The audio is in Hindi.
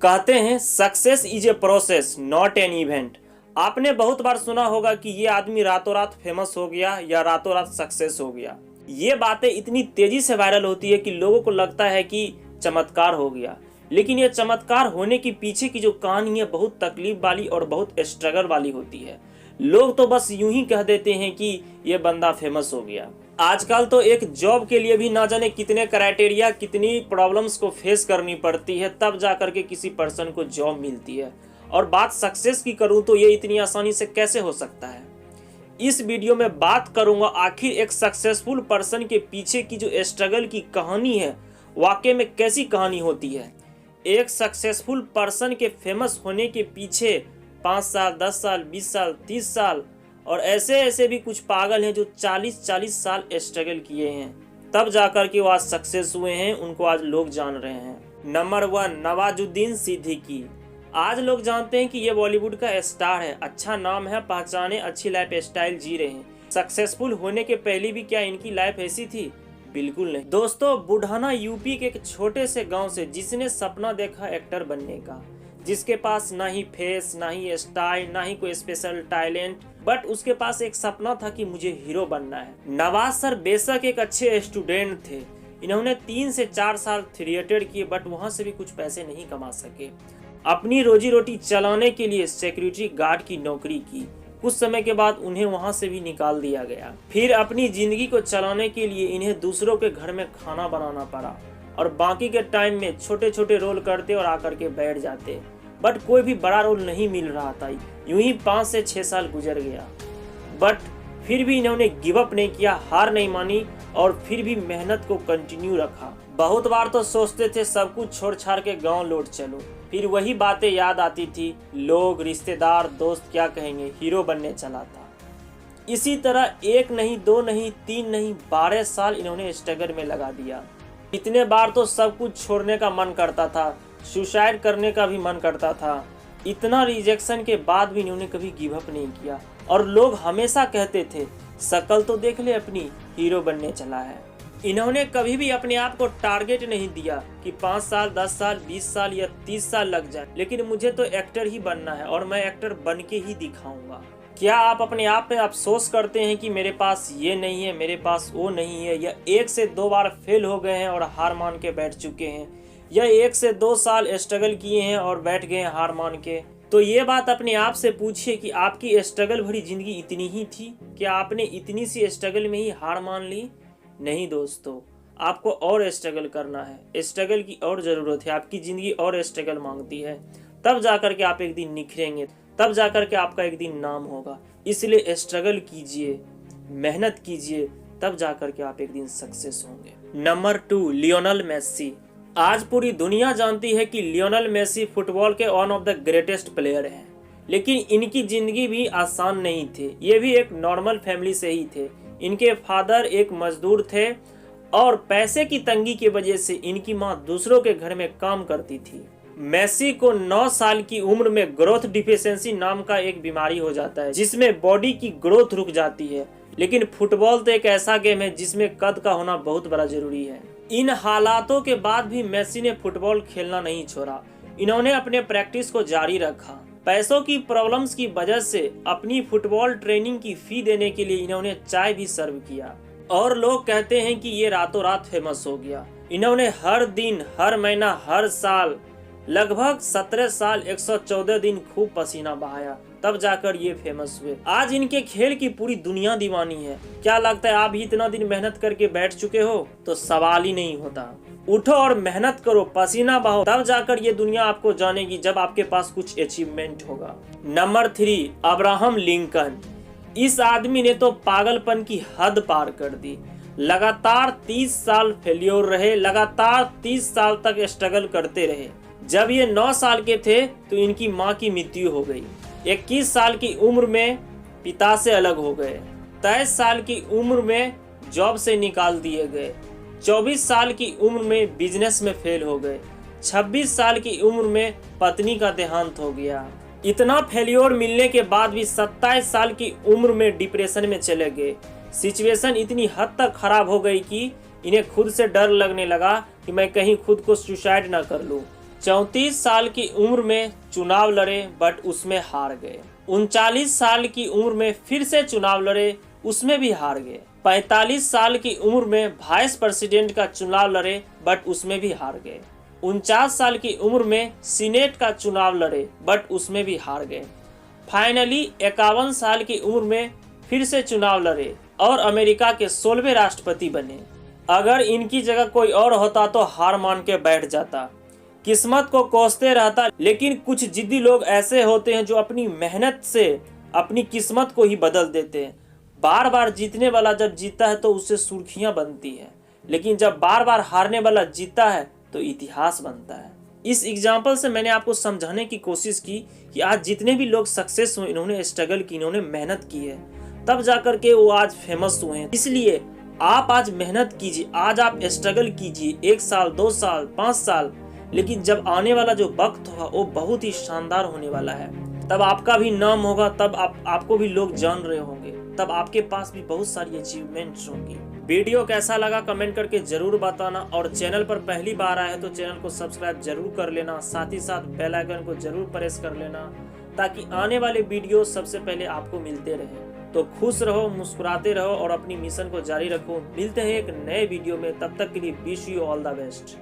कहते हैं success is a process not an event. आपने बहुत बार सुना होगा कि ये आदमी रातों रात फेमस हो गया या रातों रात सक्सेस हो गया। ये बातें इतनी तेजी से वायरल होती है कि लोगों को लगता है कि चमत्कार हो गया, लेकिन ये चमत्कार होने के पीछे की जो कहानी है बहुत तकलीफ वाली और बहुत स्ट्रगल वाली होती है। लोग तो बस यूं ही कह देते हैं कि ये बंदा फेमस हो गया। आजकल तो एक जॉब के लिए भी ना जाने कितने क्राइटेरिया, कितनी प्रॉब्लम्स को फेस करनी पड़ती है, तब जाकर के किसी पर्सन को जॉब मिलती है। और बात सक्सेस की करूं तो ये इतनी आसानी से कैसे हो सकता है। इस वीडियो में बात करूंगा आखिर एक सक्सेसफुल पर्सन के पीछे की जो स्ट्रगल की कहानी है वाकई में कैसी कहानी होती है। एक सक्सेसफुल पर्सन के फेमस होने के पीछे 5 साल, 10 साल, 20 साल, 30 साल और ऐसे भी कुछ पागल हैं जो 40-40 साल स्ट्रगल किए हैं, तब जाकर के वो आज सक्सेस हुए हैं, उनको आज लोग जान रहे हैं। नंबर 1, नवाजुद्दीन सिद्दीकी। आज लोग जानते हैं कि ये बॉलीवुड का स्टार है, अच्छा नाम है, पहचाने, अच्छी लाइफ स्टाइल जी रहे हैं। सक्सेसफुल होने के पहले भी क्या इनकी लाइफ ऐसी थी? बिल्कुल नहीं दोस्तों। बुढ़ाना यूपी के एक छोटे से गांव से जिसने सपना देखा एक्टर बनने का, जिसके पास ना ही फेस, ना ही स्टाइल, ना ही कोई स्पेशल टैलेंट, बट उसके पास एक सपना था कि मुझे हीरो बनना है। नवाज सर बेशक एक अच्छे स्टूडेंट थे, इन्होंने 3 से 4 साल थिएटर किए, बट वहां से भी कुछ पैसे नहीं कमा सके। अपनी रोजी रोटी चलाने के लिए सिक्योरिटी गार्ड की नौकरी की, कुछ समय के बाद उन्हें वहां से भी निकाल दिया गया। फिर अपनी जिंदगी को चलाने के लिए इन्हें दूसरों के घर में खाना बनाना पड़ा और बाकी के टाइम में छोटे छोटे रोल करते और आकर के बैठ जाते, बट कोई भी बड़ा रोल नहीं मिल रहा था। यूं ही 5 से 6 साल गुजर गया, बट फिर भी इन्होंने गिव अप नहीं किया, हार नहीं मानी और फिर भी मेहनत को कंटिन्यू रखा। बहुत बार तो सोचते थे सब कुछ छोड़ छाड़ के गांव लौट चलो, फिर वही बातें याद आती थी, लोग, रिश्तेदार, दोस्त क्या कहेंगे, हीरो बनने चला था। इसी तरह 1 नहीं, 2 नहीं, 3 नहीं, 12 साल इन्होंने स्ट्रगल में लगा दिया। इतने बार तो सब कुछ छोड़ने का मन करता था, सुसाइड करने का भी मन करता था। इतना रिजेक्शन के बाद भी इन्होंने कभी गिव अप नहीं किया और लोग हमेशा कहते थे शक्ल तो देख ले अपनी, हीरो बनने चला है। इन्होंने कभी भी अपने आप को टारगेट नहीं दिया कि 5 साल, 10 साल, 20 साल या 30 साल लग जाए, लेकिन मुझे तो एक्टर ही बनना है और मैं एक्टर बन के ही दिखाऊंगा। क्या आप अपने आप पे अफसोस करते हैं कि मेरे पास ये नहीं है, मेरे पास वो नहीं है, या 1 से 2 बार फेल हो गए हैं और हार मान के बैठ चुके हैं, या 1 से 2 साल स्ट्रगल किए हैं और बैठ गए हैं हार मान के? तो ये बात अपने आप से पूछिए कि आपकी स्ट्रगल भरी जिंदगी इतनी ही थी? क्या आपने इतनी सी स्ट्रगल में ही हार मान ली? नहीं दोस्तों, आपको और स्ट्रगल करना है, स्ट्रगल की और ज़रूरत है, आपकी ज़िंदगी और स्ट्रगल मांगती है, तब जाकर के आप एक दिन निखरेंगे, तब जाकर के आपका एक दिन नाम होगा। इसलिए स्ट्रगल कीजिए, मेहनत कीजिए, तब जाकर के आप एक दिन सक्सेस होंगे। Number 2, Lionel Messi. आज पूरी दुनिया जानती है कि लियोनेल मेसी फुटबॉल के one of the greatest player हैं, लेकिन इनकी ज़िंदगी भी आसान नहीं थी। ये भी एक नॉर्मल फैमिली से ही थे। इनके फादर एक मजदूर थे और पैसे की तंगी की वजह से इनकी मां दूसरों के घर में काम करती थी। मेसी को 9 साल की उम्र में ग्रोथ डिफिशिएंसी नाम का एक बीमारी हो जाता है, जिसमें बॉडी की ग्रोथ रुक जाती है। लेकिन फुटबॉल तो एक ऐसा गेम है जिसमें कद का होना बहुत बड़ा जरूरी है। इन हालातों के बाद भी मेसी ने फुटबॉल खेलना नहीं छोड़ा, इन्होंने अपने प्रैक्टिस को जारी रखा। पैसों की प्रॉब्लम्स की वजह से अपनी फुटबॉल ट्रेनिंग की फी देने के लिए इन्होंने चाय भी सर्व किया और लोग कहते हैं कि ये रातों रात फेमस हो गया। इन्होंने हर दिन, हर महीना, हर साल लगभग 17 साल 114 दिन खूब पसीना बहाया, तब जाकर ये फेमस हुए। आज इनके खेल की पूरी दुनिया दीवानी है। क्या लगता है आप भी इतना दिन मेहनत करके बैठ चुके हो? तो सवाल ही नहीं होता। उठो और मेहनत करो, पसीना बहाओ, तब जाकर ये दुनिया आपको जानेगी, जब आपके पास कुछ अचीवमेंट होगा। Number 3, Abraham Lincoln. इस आदमी ने तो पागलपन की हद पार कर दी। लगातार 30 साल फेल्योर रहे, लगातार 30 साल तक स्ट्रगल करते रहे। जब ये 9 साल के थे तो इनकी मां की मृत्यु हो गई। 21 साल की उम्र में पिता से अलग हो गए। 23 साल की उम्र में जॉब से निकाल दिए गए। 24 साल की उम्र में बिजनेस में फेल हो गए। 26 साल की उम्र में पत्नी का देहांत हो गया। इतना फेल्योर मिलने के बाद भी 27 साल की उम्र में डिप्रेशन में चले गए। सिचुएशन इतनी हद तक खराब हो गई कि इन्हें खुद से डर लगने लगा कि मैं कहीं खुद को सुसाइड ना कर लूं। 34 साल की उम्र में चुनाव लड़े बट उसमें हार गए। 39 साल की उम्र में फिर से चुनाव लड़े, उसमें भी हार गए। 45 साल की उम्र में वाइस प्रेसिडेंट का चुनाव लड़े बट उसमें भी हार गए। 49 साल की उम्र में सीनेट का चुनाव लड़े बट उसमें भी हार गए। फाइनली 51 साल की उम्र में फिर से चुनाव लड़े और अमेरिका के 16वें राष्ट्रपति बने। अगर इनकी जगह कोई और होता तो हार मान के बैठ जाता, किस्मत को कोसते रहता। लेकिन कुछ जिद्दी लोग ऐसे होते हैं जो अपनी मेहनत से अपनी किस्मत को ही बदल देते हैं। बार बार जीतने वाला जब जीतता है तो उससे सुर्खियां बनती है, लेकिन जब बार बार हारने वाला जीतता है तो इतिहास बनता है। इस एग्जाम्पल से मैंने आपको समझाने की कोशिश की कि आज जितने भी लोग सक्सेस हुए, इन्होंने स्ट्रगल की, इन्होंने मेहनत की है, तब जाकर के वो आज फेमस हुए हैं। इसलिए आप आज मेहनत कीजिए, आज आप स्ट्रगल कीजिए, 1 साल 2 साल 5 साल, लेकिन जब आने वाला जो वक्त होगा वो बहुत ही शानदार होने वाला है। तब आपका भी नाम होगा, तब आपको भी लोग जान रहे होंगे, तब आपके पास भी बहुत सारी अचीवमेंट्स होंगी। वीडियो कैसा लगा कमेंट करके जरूर बताना, और चैनल पर पहली बार आए तो चैनल को सब्सक्राइब जरूर कर लेना, साथ ही साथ बेल आइकन को जरूर प्रेस कर लेना ताकि आने वाले वीडियो सबसे पहले आपको मिलते रहे। तो खुश रहो, मुस्कुराते रहो और अपनी मिशन को जारी रखो। मिलते हैं एक नए वीडियो में, तब तक के लिए wish you all the best.